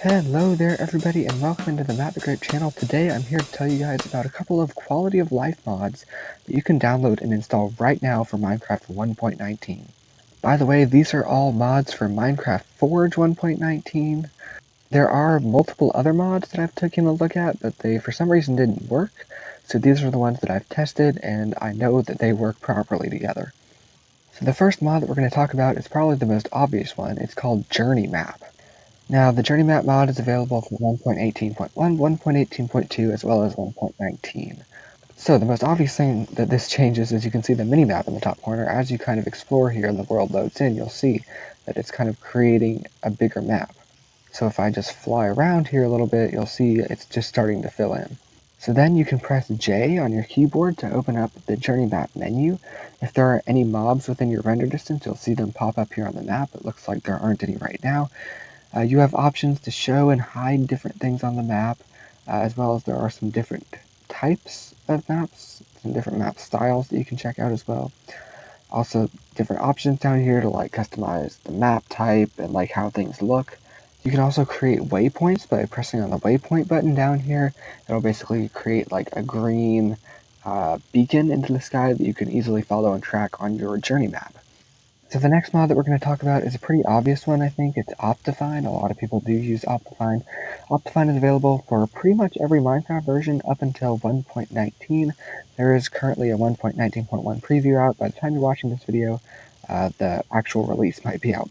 Hello there everybody and welcome into the Map the Great channel. Today I'm here to tell you guys about a couple of quality of life mods that you can download and install right now for Minecraft 1.19. By the way, these are all mods for Minecraft Forge 1.19. There are multiple other mods that I've taken a look at, but they for some reason didn't work. So these are the ones that I've tested and I know that they work properly together. So the first mod that we're going to talk about is probably the most obvious one. It's called JourneyMap. Now, the JourneyMap mod is available for 1.18.1, 1.18.2, as well as 1.19. So the most obvious thing that this changes is you can see the minimap in the top corner. As you kind of explore here and the world loads in, you'll see that it's kind of creating a bigger map. So if I just fly around here a little bit, you'll see it's just starting to fill in. So then you can press J on your keyboard to open up the JourneyMap menu. If there are any mobs within your render distance, you'll see them pop up here on the map. It looks like there aren't any right now. You have options to show and hide different things on the map, as well as there are some different types of maps, some different map styles that you can check out as well. Also, different options down here to like customize the map type and like how things look. You can also create waypoints by pressing on the waypoint button down here. It'll basically create like a green beacon into the sky that you can easily follow and track on your journey map. So the next mod that we're going to talk about is a pretty obvious one, I think. It's Optifine. A lot of people do use Optifine. Optifine is available for pretty much every Minecraft version up until 1.19. There is currently a 1.19.1 preview out. By the time you're watching this video, the actual release might be out.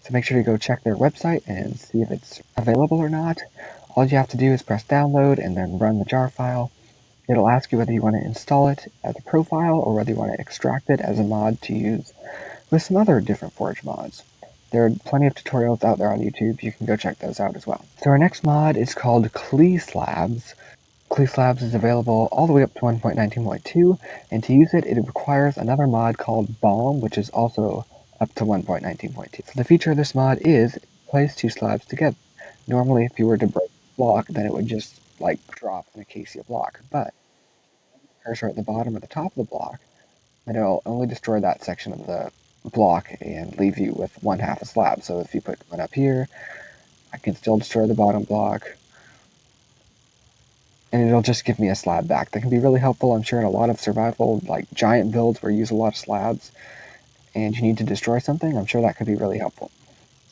So make sure to go check their website and see if it's available or not. All you have to do is press download and then run the jar file. It'll ask you whether you want to install it as a profile or whether you want to extract it as a mod to use with some other different Forge mods. There are plenty of tutorials out there on YouTube. You can go check those out as well. So our next mod is called KleeSlabs. KleeSlabs is available all the way up to 1.19.2, and to use it, it requires another mod called Balm, which is also up to 1.19.2. So the feature of this mod is it plays two slabs together. Normally, if you were to break a block, then it would just like drop an acacia block, but cursor at the bottom or the top of the block, and it'll only destroy that section of the block and leave you with one half a slab. So if you put one up here, I can still destroy the bottom block, and it'll just give me a slab back. That can be really helpful, I'm sure, in a lot of survival, like giant builds where you use a lot of slabs and you need to destroy something. I'm sure that could be really helpful.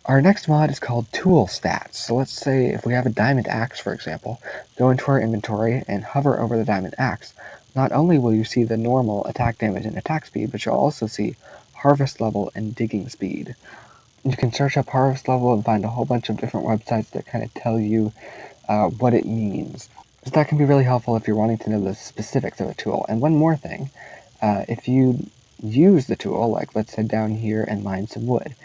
Our next mod is called ToolStats. So let's say if we have a diamond axe, for example, go into our inventory and hover over the diamond axe. Not only will you see the normal attack damage and attack speed, but you'll also see harvest level and digging speed. You can search up harvest level and find a whole bunch of different websites that kind of tell you what it means. So that can be really helpful if you're wanting to know the specifics of a tool. And one more thing, if you use the tool, like let's head down here and mine some wood.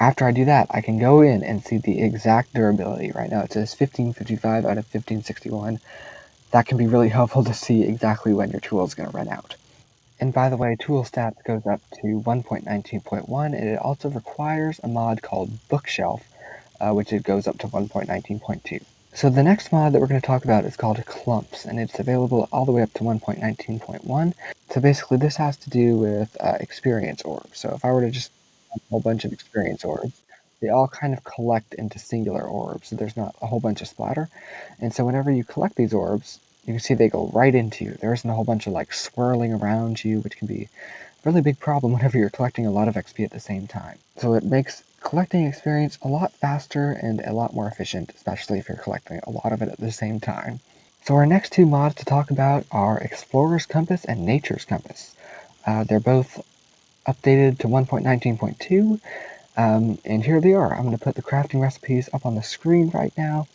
After I do that, I can go in and see the exact durability. Right now it says 1555 out of 1561. That can be really helpful to see exactly when your tool is going to run out. And by the way, ToolStats goes up to 1.19.1, and it also requires a mod called Bookshelf, which it goes up to 1.19.2. So the next mod that we're going to talk about is called Clumps, and it's available all the way up to 1.19.1. So basically this has to do with experience orbs. So if I were to just have a whole bunch of experience orbs, they all kind of collect into singular orbs, so there's not a whole bunch of splatter. And so whenever you collect these orbs, you can see they go right into you. There isn't a whole bunch of like swirling around you, which can be a really big problem whenever you're collecting a lot of XP at the same time. So it makes collecting experience a lot faster and a lot more efficient, especially if you're collecting a lot of it at the same time. So our next two mods to talk about are Explorer's Compass and Nature's Compass. They're both updated to 1.19.2, and here they are. I'm going to put the crafting recipes up on the screen right now.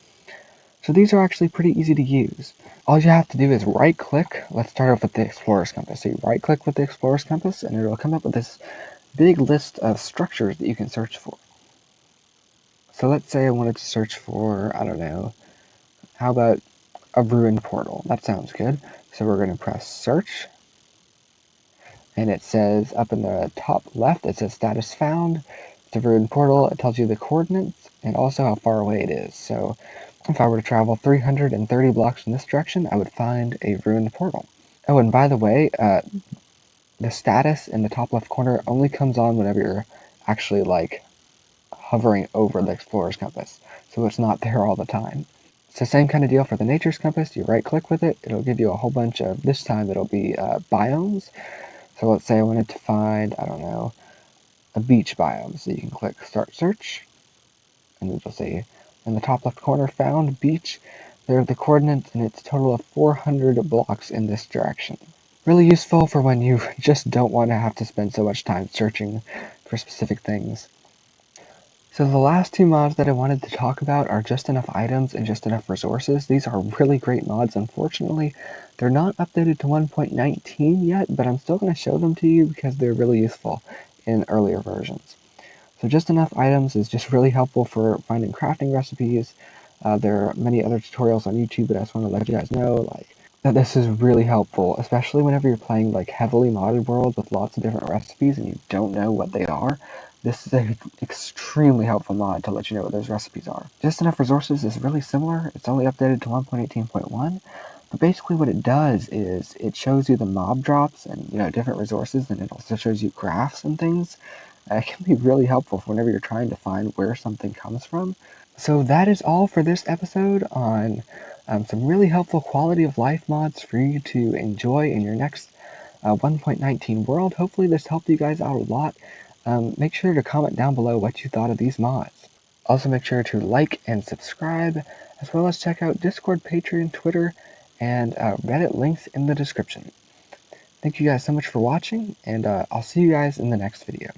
So these are actually pretty easy to use. All you have to do is right click. Let's start off with the Explorer's Compass. So you right click with the Explorer's Compass and it'll come up with this big list of structures that you can search for. So let's say I wanted to search for, I don't know, how about a ruined portal? That sounds good. So we're going to press search. And it says up in the top left, it says status found. It's a ruined portal. It tells you the coordinates and also how far away it is. So if I were to travel 330 blocks in this direction, I would find a ruined portal. Oh, and by the way, the status in the top left corner only comes on whenever you're actually like hovering over the explorer's compass, so it's not there all the time. It's the same kind of deal for the nature's compass. You right click with it, it'll give you a whole bunch of, this time it'll be biomes. So let's say I wanted to find, I don't know, a beach biome. So you can click start search, and it'll say in the top left corner, found beach. There are the coordinates, and it's a total of 400 blocks in this direction. Really useful for when you just don't want to have to spend so much time searching for specific things. So the last two mods that I wanted to talk about are Just Enough Items and Just Enough Resources. These are really great mods. Unfortunately, they're not updated to 1.19 yet, but I'm still going to show them to you because they're really useful in earlier versions. So Just Enough Items is just really helpful for finding crafting recipes. There are many other tutorials on YouTube, but I just want to let you guys know that this is really helpful, especially whenever you're playing heavily modded worlds with lots of different recipes and you don't know what they are. This is an extremely helpful mod to let you know what those recipes are. Just Enough Resources is really similar. It's only updated to 1.18.1, but basically what it does is it shows you the mob drops and different resources, and it also shows you graphs and things. It can be really helpful for whenever you're trying to find where something comes from. So that is all for this episode on some really helpful quality of life mods for you to enjoy in your next 1.19 world. Hopefully this helped you guys out a lot. Make sure to comment down below what you thought of these mods. Also make sure to like and subscribe, as well as check out Discord, Patreon, Twitter, and Reddit links in the description. Thank you guys so much for watching, and I'll see you guys in the next video.